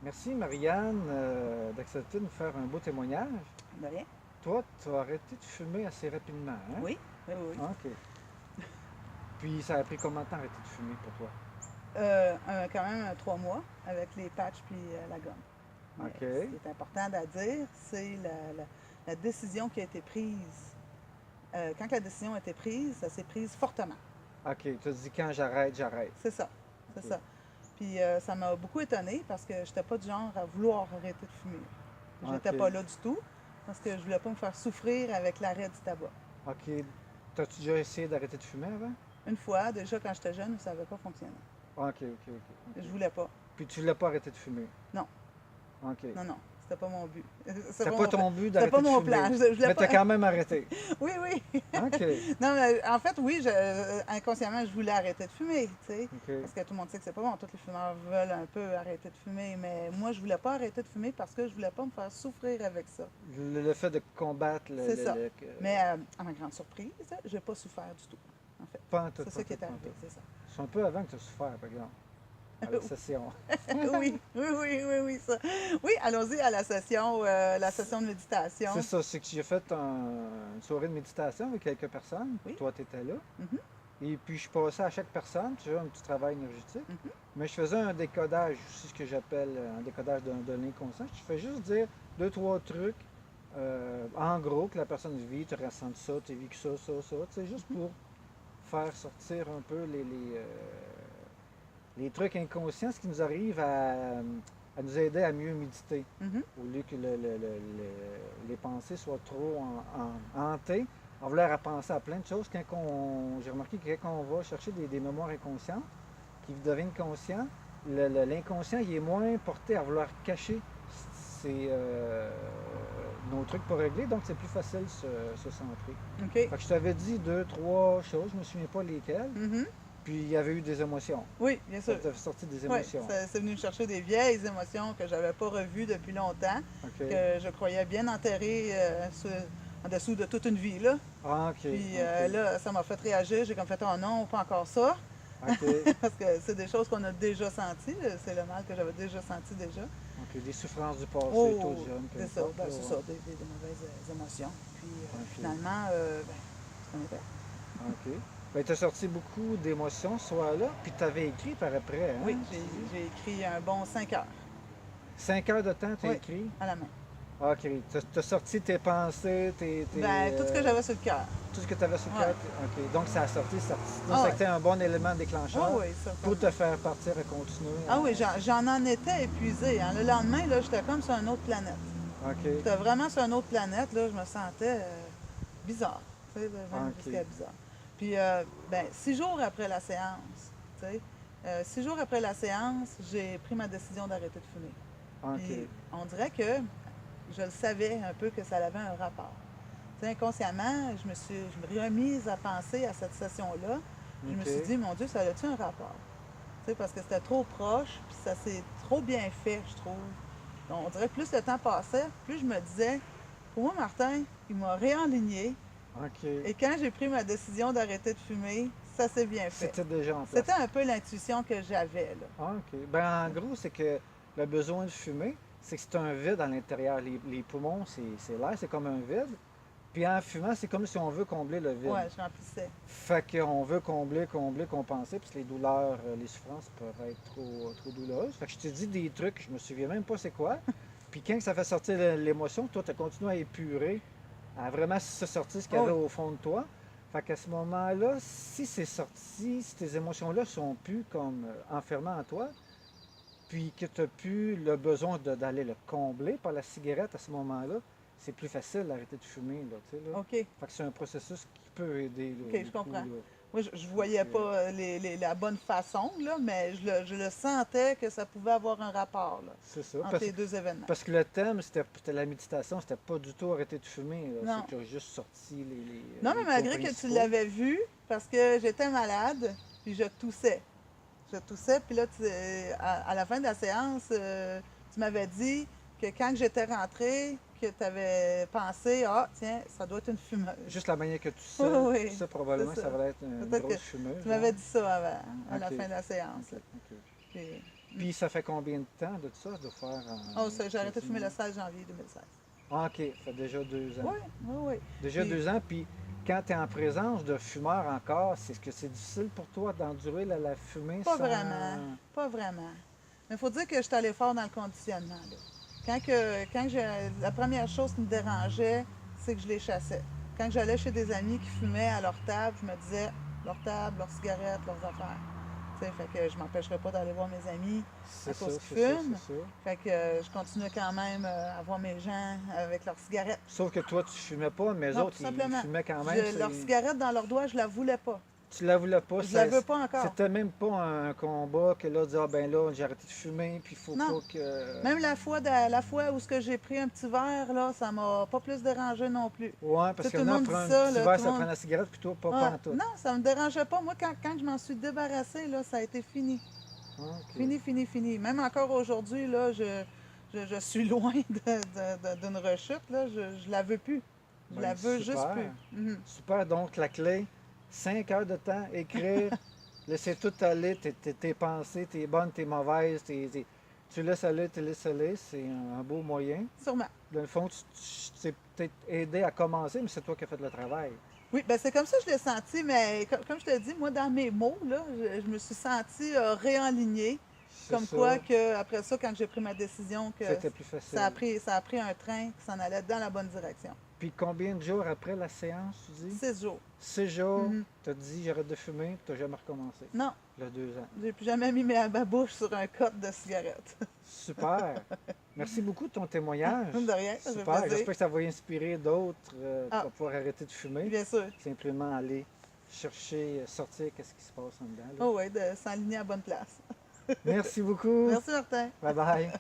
Merci Marianne d'accepter de nous faire un beau témoignage. De rien. Toi, tu as arrêté de fumer assez rapidement, hein? Oui, oui, oui. Ah, OK. Puis ça a pris combien de temps arrêter de fumer pour toi? Quand même 3 mois avec les patchs puis la gomme. Mais OK. ce qui est important à dire, c'est la décision qui a été prise. Quand la décision a été prise, ça s'est prise fortement. OK. Tu as dit quand j'arrête, j'arrête. C'est ça, c'est OK. ça. Puis ça m'a beaucoup étonnée parce que j'étais pas du genre à vouloir arrêter de fumer. J'étais OK. pas là du tout parce que je voulais pas me faire souffrir avec l'arrêt du tabac. OK. T'as-tu déjà essayé d'arrêter de fumer avant? Une fois, déjà quand j'étais jeune, ça n'avait pas fonctionné. OK, OK, OK. Je voulais pas. Puis tu l'as pas arrêté de fumer? Non. OK. Non, non, c'était pas mon but. C'était pas ton but C'était d'arrêter pas de mon fumer. plan. Je voulais Mais pas. t'as quand même arrêté. Oui, oui. OK. Non, mais en fait, oui, inconsciemment, je voulais arrêter de fumer, tu sais. OK. Parce que tout le monde sait que c'est pas bon. Tous les fumeurs veulent un peu arrêter de fumer. Mais moi, je voulais pas arrêter de fumer parce que je voulais pas me faire souffrir avec ça. Le fait de combattre le... C'est ça. que- Mais à ma grande surprise, j'ai pas souffert du tout, en fait. Pas en tout, C'est pas ça en qui est tout, pas en arrivé, tout. c'est ça. C'est un peu avant que tu as souffert, par exemple, à la session. Oui, oui, oui, oui, oui, ça. Oui, allons-y à la session de méditation. C'est ça, c'est que j'ai fait une soirée de méditation avec quelques personnes. Oui. Toi, tu étais là. Mhm, Et puis, je passais à chaque personne, tu vois, un petit travail énergétique. mhm, Mais je faisais un décodage, aussi ce que j'appelle un décodage de l'inconscient. Je fais juste dire deux, trois trucs, en gros, que la personne vit, tu ressens ça, tu as vécu ça, ça, ça. C'est juste pour faire sortir un peu les trucs inconscients, ce qui nous arrive à nous aider à mieux méditer, mhm. au lieu que les pensées soient trop hantées, en vouloir à penser à plein de choses. J'ai remarqué que quand on va chercher des mémoires inconscientes qui deviennent conscients, l'inconscient il est moins porté à vouloir cacher nos trucs pour régler, donc c'est plus facile de se centrer. OK. Fait que je t'avais dit deux, trois choses, je ne me souviens pas lesquelles, Mhm. puis il y avait eu des émotions. Oui, bien Ça sûr. t'a sorti des Oui, émotions. c'est venu me chercher des vieilles émotions que j'avais pas revues depuis longtemps, OK. que je croyais bien enterrées en dessous de toute une vie, là. Ah, OK. Puis OK. là, ça m'a fait réagir. J'ai comme fait, oh non, pas encore ça. OK. Parce que c'est des choses qu'on a déjà senties. C'est le mal que j'avais déjà senti déjà. OK. Des souffrances du passé, Oh, tout jeune, peu c'est ça, importe, ben, là, c'est ouais. ça, des mauvaises émotions. Puis OK. finalement, ben, c'est comme était. OK. Ben, tu as sorti beaucoup d'émotions ce soir-là, puis tu avais écrit par après, hein? Oui, j'ai écrit un bon 5 heures 5 heures de temps, tu as Oui. écrit? à la main. OK. Tu as sorti tes pensées, Ben, tout ce que j'avais sur le cœur. tout ce que tu avais sur le Ouais. cœur. OK. Donc, ça a sorti, ça. Donc, Ah ça a ouais. été un bon élément déclencheur Ah oui, ça. pour te faire partir et continuer. Ah oui, j'en en étais épuisée, hein. Le lendemain, là, j'étais comme sur une autre planète. OK. J'étais vraiment sur une autre planète, là, je me sentais bizarre. Tu sais, vraiment Ok. jusqu'à bizarre. Puis, ben, 6 jours après la séance, tu sais, 6 jours après la séance, j'ai pris ma décision d'arrêter de fumer. OK. Puis, on dirait que je le savais un peu que ça avait un rapport. Tu sais, inconsciemment, je me suis remise à penser à cette session-là. Je me OK. suis dit, mon Dieu, ça a-tu un rapport? Tu sais, parce que c'était trop proche, puis ça s'est trop bien fait, je trouve. Donc, on dirait que plus le temps passait, plus je me disais, pour moi, Martin, il m'a réaligné. OK. Et quand j'ai pris ma décision d'arrêter de fumer, ça s'est bien fait. C'était déjà en place. C'était un peu l'intuition que j'avais, là. Ah, OK. Ben, en gros, c'est que le besoin de fumer, c'est que c'est un vide à l'intérieur. Les poumons, c'est l'air, c'est comme un vide. Puis en fumant, c'est comme si on veut combler le vide. Ouais, je remplissais. Fait qu'on veut combler, compenser, puis les douleurs, les souffrances peuvent être trop douloureuses. Fait que je te dis des trucs, je me souviens même pas c'est quoi. Puis quand ça fait sortir l'émotion, toi, tu as continué à épurer, à vraiment se sortir ce qu'il y avait Oh oui. au fond de toi. Fait qu'à ce moment-là, si c'est sorti, si tes émotions-là sont plus comme enfermées en toi, puis que tu n'as plus le besoin d'aller le combler par la cigarette à ce moment-là, c'est plus facile d'arrêter de fumer, là, tu sais, là. OK. Fait que c'est un processus qui peut aider, là, OK, je beaucoup, comprends. là. Moi, je voyais pas la bonne façon, là, mais je le sentais que ça pouvait avoir un rapport, là, C'est ça. entre les deux événements. Parce que le thème, c'était la méditation, c'était pas du tout arrêter de fumer, là. Non. C'est que tu as juste sorti Non, mais les malgré points que tu principaux. l'avais vu, parce que j'étais malade, puis je toussais. Je toussais, puis là, à la fin de la séance, tu m'avais dit que quand j'étais rentrée, que tu avais pensé, ah, tiens, ça doit être une fumeuse. Juste la manière que tu sais, Oui, ça probablement c'est ça ça. va être une Peut-être grosse que fumeuse. Tu m'avais hein. dit ça avant, à la Ok. fin de la séance. Ok, ok. Puis, Puis ça fait combien de temps de ça, de faire Oh, ça, j'ai arrêté de fumer le 16 janvier 2016. Ah, OK, ça fait déjà 2 ans. Oui, oui, oui. Déjà Puis- 2 ans, puis quand tu es en présence de fumeurs encore, c'est que c'est difficile pour toi d'endurer la fumée Pas sans... vraiment. Pas vraiment. Mais il faut dire que je suis allée fort dans le conditionnement. Là. La première chose qui me dérangeait, c'est que je les chassais. Quand j'allais chez des amis qui fumaient à leur table, je me disais, leur table, leurs cigarettes, leurs affaires. Tu sais, fait que je m'empêcherais pas d'aller voir mes amis à C'est ça, cause c'est qu'ils ça, fument. c'est ça. Fait que je continuais quand même à voir mes gens avec leurs cigarettes. Sauf que toi, tu fumais pas, mais les Non, autres, tout ils simplement. fumaient quand même. Leur cigarette dans leurs doigts, je la voulais pas. Tu la voulais pas. Je la veux pas encore. C'était même pas un combat que là, dire, ah ben là, j'ai arrêté de fumer, puis il faut Non. pas que... Même la fois où ce que j'ai pris un petit verre, là, ça m'a pas plus dérangé non plus. Ouais, parce Tout que le là, monde prend un dit ça, petit là, verre, tout ça le prend monde- la cigarette, puis toi, pas Ouais. pantoute. Non, ça me dérangeait pas. Moi, quand je m'en suis débarrassée, là, ça a été fini. Ah, OK. Fini, fini, fini. Même encore aujourd'hui, là, je suis loin d'une rechute, là. Je la veux plus. Je Ben, la veux juste super. plus. Mhm. Super, donc la clé, 5 heures de temps, écrire, laisser tout aller, tes pensées, tes bonnes, tes mauvaises, tu laisses aller, c'est un beau moyen. Sûrement. Dans le fond, tu t'es peut-être aidé à commencer, mais c'est toi qui as fait le travail. Oui, ben c'est comme ça que je l'ai senti, mais comme je te dis, moi, dans mes mots, là, je me suis sentie réalignée. C'est Comme ça. quoi, que après ça, quand j'ai pris ma décision, que C'était plus facile. ça a pris un train qui s'en allait dans la bonne direction. Puis combien de jours après la séance, tu dis? 6 jours. 6 jours, Mhm. tu as dit j'arrête de fumer, tu n'as jamais recommencé. Non, Le 2 ans. j'ai plus jamais mis ma bouche sur un code de cigarette. Super. Merci beaucoup de ton témoignage. De rien, ça fait Super. plaisir. J'espère que ça va inspirer d'autres Ah. pour pouvoir arrêter de fumer. Bien sûr. Simplement aller chercher, sortir, qu'est-ce qui se passe en dedans. là. Oh oui, de s'enligner à la bonne place. Merci beaucoup. Merci Martin. Bye bye.